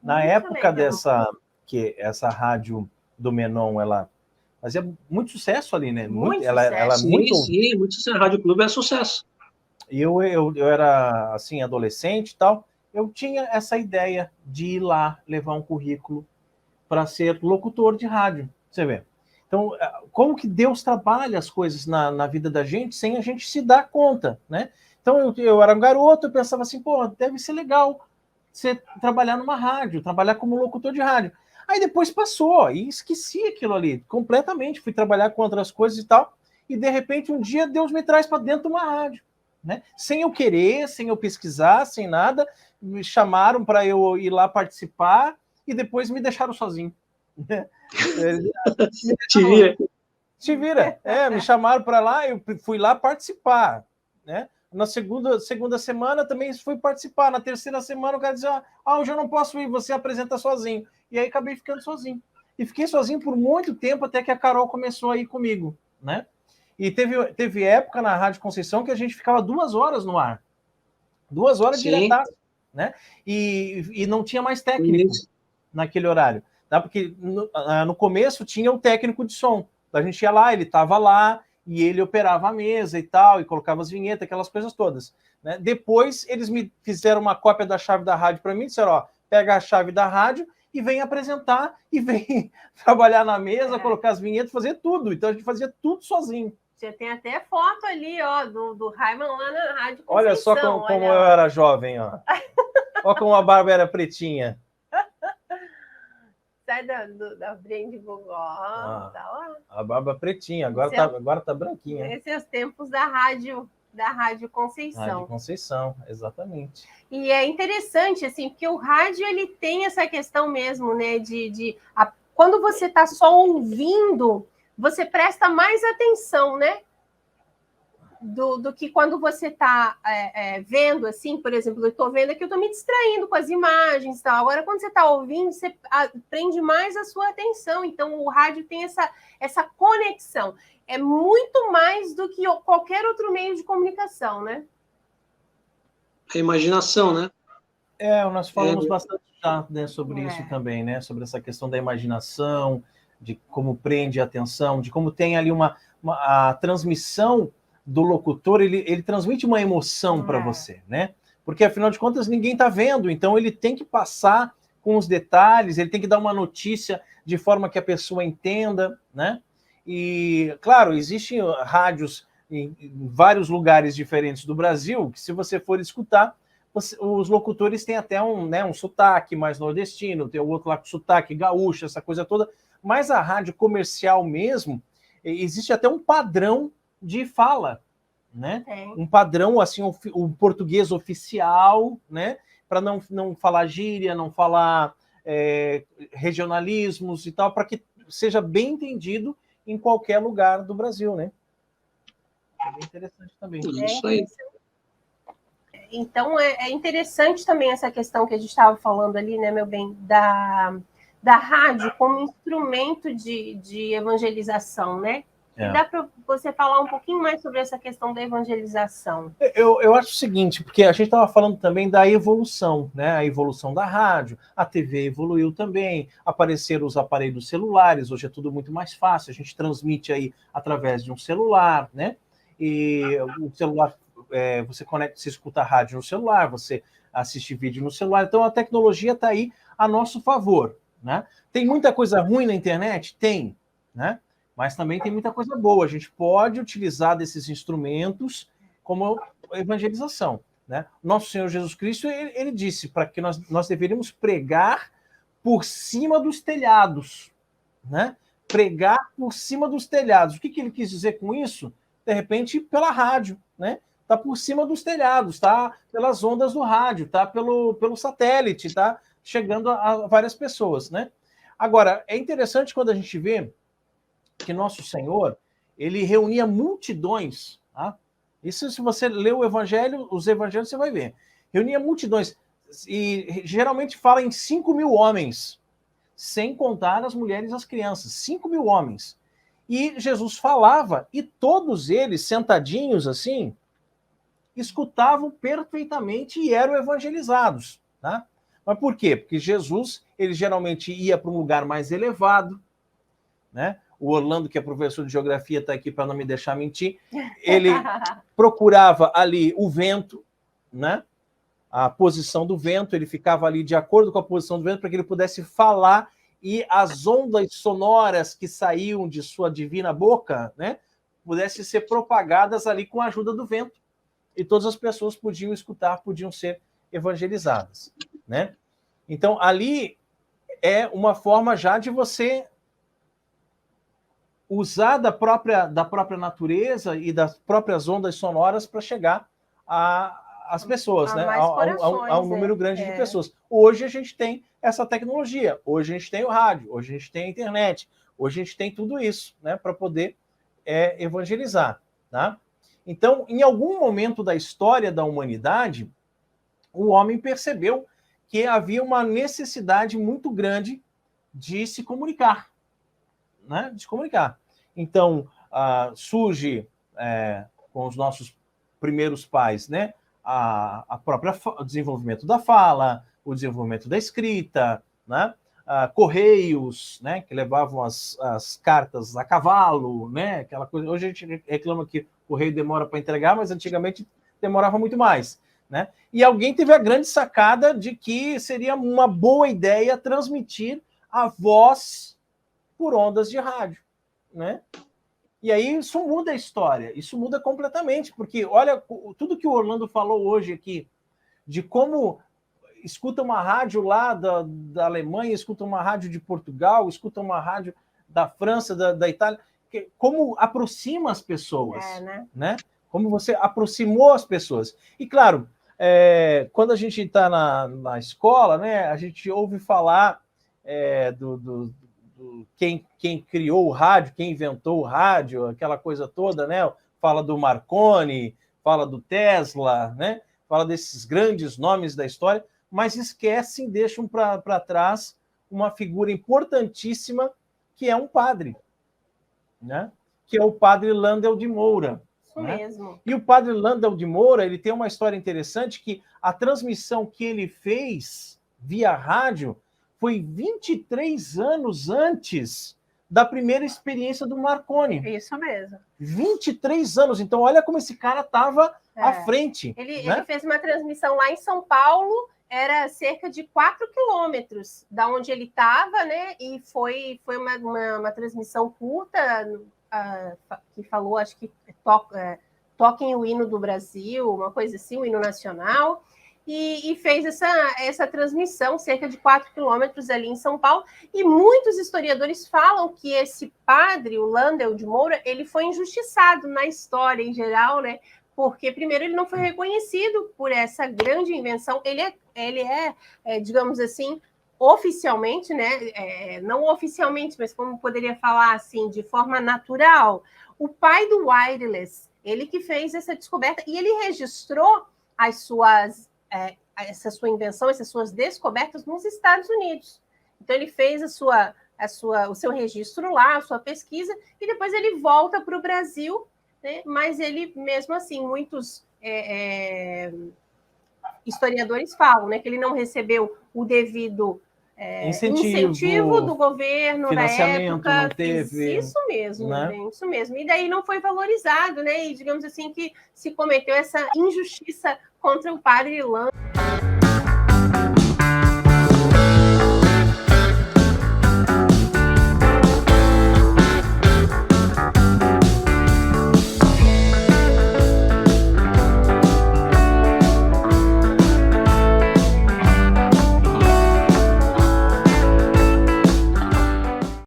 Na Muito época legal. que essa rádio do Menon, ela fazia muito sucesso ali, né? Muito Ela sucesso. muito. Sim, muito sucesso. Rádio Clube é sucesso. E eu era, assim, adolescente e tal, eu tinha essa ideia de ir lá levar um currículo para ser locutor de rádio, você vê. Então, como que Deus trabalha as coisas na vida da gente sem a gente se dar conta, né? Então, eu era um garoto, eu pensava assim, pô, deve ser legal você trabalhar numa rádio, trabalhar como locutor de rádio. Aí depois passou, e esqueci aquilo ali completamente, fui trabalhar com outras coisas e tal, e de repente um dia Deus me traz para dentro de uma rádio, né? Sem eu querer, sem eu pesquisar, sem nada, me chamaram para eu ir lá participar e depois me deixaram sozinho. Me Te deixaram, vira. se vira. Me chamaram para lá, eu fui lá participar, né? Na segunda semana também fui participar. Na terceira semana o cara dizia, hoje eu não posso ir, você apresenta sozinho. E aí acabei ficando sozinho. E fiquei sozinho por muito tempo até que a Carol começou a ir comigo, né? E teve época na Rádio Conceição que a gente ficava 2 horas no ar. 2 horas Sim. diretaço, né? E não tinha mais técnico Isso. naquele horário. Tá? Porque no começo tinha o técnico de som. A gente ia lá, ele estava lá, e ele operava a mesa e tal, e colocava as vinhetas, aquelas coisas todas. Né? Depois eles me fizeram uma cópia da chave da rádio para mim, disseram, ó, pega a chave da rádio e vem apresentar, e vem trabalhar na mesa, colocar as vinhetas, fazer tudo. Então a gente fazia tudo sozinho. Já tem até foto ali, ó, do Raiman lá na Rádio Conceição. Olha só como eu era jovem, ó. Olha como a barba era pretinha. Sai da Brand Gogó, tá lá. A barba pretinha, agora tá branquinha. Esses são os tempos da Rádio Conceição. Rádio Conceição, exatamente. E é interessante, assim, porque o rádio, ele tem essa questão mesmo, né, quando você está só ouvindo, você presta mais atenção, né, do que quando você está vendo, assim, por exemplo, eu estou vendo aqui, eu estou me distraindo com as imagens e tal. Agora, quando você está ouvindo, você prende mais a sua atenção. Então, o rádio tem essa conexão. É muito mais do que qualquer outro meio de comunicação, né? A imaginação, né? Nós falamos bastante já, né, sobre isso também, né? Sobre essa questão da imaginação, de como prende a atenção, de como tem ali a transmissão do locutor, ele transmite uma emoção para você, né? Porque, afinal de contas, ninguém está vendo, então ele tem que passar com os detalhes, ele tem que dar uma notícia de forma que a pessoa entenda, né? E, claro, existem rádios em vários lugares diferentes do Brasil, que se você for escutar, os locutores têm até um sotaque mais nordestino, tem o outro lá com sotaque gaúcho, essa coisa toda, mas a rádio comercial mesmo, existe até um padrão de fala, né? Um padrão, assim, o português oficial, né? Para não falar gíria, não falar regionalismos e tal, para que seja bem entendido em qualquer lugar do Brasil, né? É bem interessante também. Isso aí. Então, é interessante também essa questão que a gente estava falando ali, né, meu bem, da rádio como instrumento de evangelização, né? E dá para você falar um pouquinho mais sobre essa questão da evangelização? Eu acho o seguinte, porque a gente estava falando também da evolução, né? A evolução da rádio, a TV evoluiu também, apareceram os aparelhos celulares, hoje é tudo muito mais fácil, a gente transmite aí através de um celular, né? E o celular, você conecta, você escuta a rádio no celular, você assiste vídeo no celular, então a tecnologia está aí a nosso favor, né? Tem muita coisa ruim na internet? Tem, né? Mas também tem muita coisa boa. A gente pode utilizar desses instrumentos como evangelização, né? Nosso Senhor Jesus Cristo, ele disse para que nós deveríamos pregar por cima dos telhados, né? Pregar por cima dos telhados. O que ele quis dizer com isso? De repente, pela rádio, né? Está por cima dos telhados, está pelas ondas do rádio, está pelo satélite, está chegando a várias pessoas, né? Agora, é interessante quando a gente vê que Nosso Senhor, ele reunia multidões, tá? Isso, se você lê os evangelhos, você vai ver. Reunia multidões, e geralmente fala em 5.000 homens, sem contar as mulheres e as crianças, 5.000 homens. E Jesus falava, e todos eles, sentadinhos assim, escutavam perfeitamente e eram evangelizados, tá? Mas por quê? Porque Jesus, ele geralmente ia para um lugar mais elevado, né? O Orlando, que é professor de geografia, está aqui para não me deixar mentir. Ele procurava ali o vento, né? A posição do vento, ele ficava ali de acordo com a posição do vento para que ele pudesse falar e as ondas sonoras que saíam de sua divina boca, né, pudessem ser propagadas ali com a ajuda do vento. E todas as pessoas podiam escutar, podiam ser evangelizadas, né? Então, ali é uma forma já de você usar da própria natureza e das próprias ondas sonoras para chegar às pessoas, né? A um número grande de pessoas. Hoje a gente tem essa tecnologia, hoje a gente tem o rádio, hoje a gente tem a internet, hoje a gente tem tudo isso, né, para poder evangelizar, tá? Então, em algum momento da história da humanidade, o homem percebeu que havia uma necessidade muito grande de se comunicar, né? De se comunicar. Então, surge com os nossos primeiros pais, né, o desenvolvimento da fala, o desenvolvimento da escrita, né, correios, né, que levavam as cartas a cavalo, né, aquela coisa. Hoje a gente reclama que o correio demora para entregar, mas antigamente demorava muito mais, né? E alguém teve a grande sacada de que seria uma boa ideia transmitir a voz por ondas de rádio, né? E aí isso muda a história, isso muda completamente, porque olha tudo que o Orlando falou hoje aqui, de como escuta uma rádio lá da Alemanha, escuta uma rádio de Portugal, escuta uma rádio da França, da Itália, como aproxima as pessoas, né? Como você aproximou as pessoas. E claro, quando a gente está na escola, né, a gente ouve falar quem criou o rádio, quem inventou o rádio, aquela coisa toda, né? Fala do Marconi, fala do Tesla, né? Fala desses grandes nomes da história, mas esquecem, deixam para trás uma figura importantíssima que é um padre, né? Que é o padre Landel de Moura. Isso, né? Mesmo. E o padre Landel de Moura, ele tem uma história interessante que a transmissão que ele fez via rádio foi 23 anos antes da primeira experiência do Marconi. Isso mesmo. 23 anos. Então, olha como esse cara estava à frente. Ele fez uma transmissão lá em São Paulo, era cerca de 4 quilômetros da onde ele estava, né? E foi uma transmissão curta, que falou, acho que toquem o hino do Brasil, uma coisa assim, o hino nacional. E fez essa transmissão, cerca de 4 quilômetros ali em São Paulo, e muitos historiadores falam que esse padre, o Landel de Moura, ele foi injustiçado na história em geral, né? Porque, primeiro, ele não foi reconhecido por essa grande invenção, ele é digamos assim, oficialmente, né? Não oficialmente, mas como poderia falar assim, de forma natural, o pai do wireless, ele que fez essa descoberta, e ele registrou essa sua invenção, essas suas descobertas nos Estados Unidos. Então, ele fez o seu registro lá, a sua pesquisa, e depois ele volta para o Brasil, né? Mas ele, mesmo assim, muitos historiadores falam, né, que ele não recebeu o devido incentivo do governo na época. Não teve, isso mesmo, né? Isso mesmo. E daí não foi valorizado, né? E digamos assim que se cometeu essa injustiça contra o padre Landel.